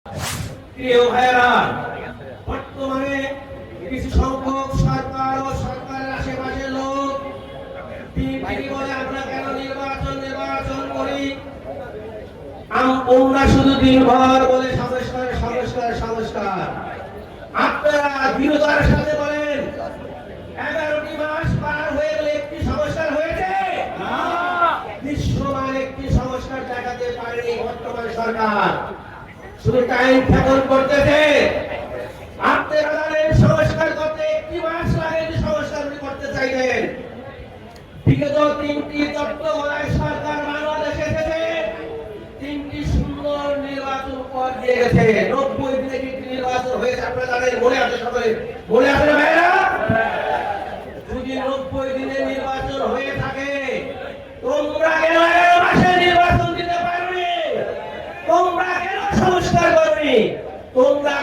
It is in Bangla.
প্রিয় ভাইয়েরা, বর্তমানে কিছু সংখ্যক সরকার ও সরকারের আশেপাশের লোক তিনি বলে আমরা কেন নির্বাচন করি, আমরা শুধু দিনভর বলে সংস্কার। আপনারা দৃঢ়তার সাথে বলেন 11টি মাস পার হয়ে গেলে একটি সংস্কার হয়েছে? দৃশ্যমান একটি সংস্কার দেখাতে পারেনি বর্তমান সরকার, শুধু টাইম ঠাকুর করতেছে। আপনারা জানেন সংস্কার করতে একটি মাস লাগে, সংস্কার করতে চাইলেন। বিগত 3টি তত্ত্বাবধায়ক সরকার বাংলাদেশে এসেছে, 3টি সুন্দর নির্বাচন উপহার দিয়ে গেছে। 90 দিনে একটি নির্বাচন হয়েছে, আপনারা জানেন, মনে আছে সকলে? মনে আছে না ভাইরা? যদি 90 দিনে নির্বাচন হয়ে থাকে, তোমরা কেন 11 মাসে নির্বাচন দিতে পারোনি? তোমরা কেন সংস্কার করোনি? তোমরা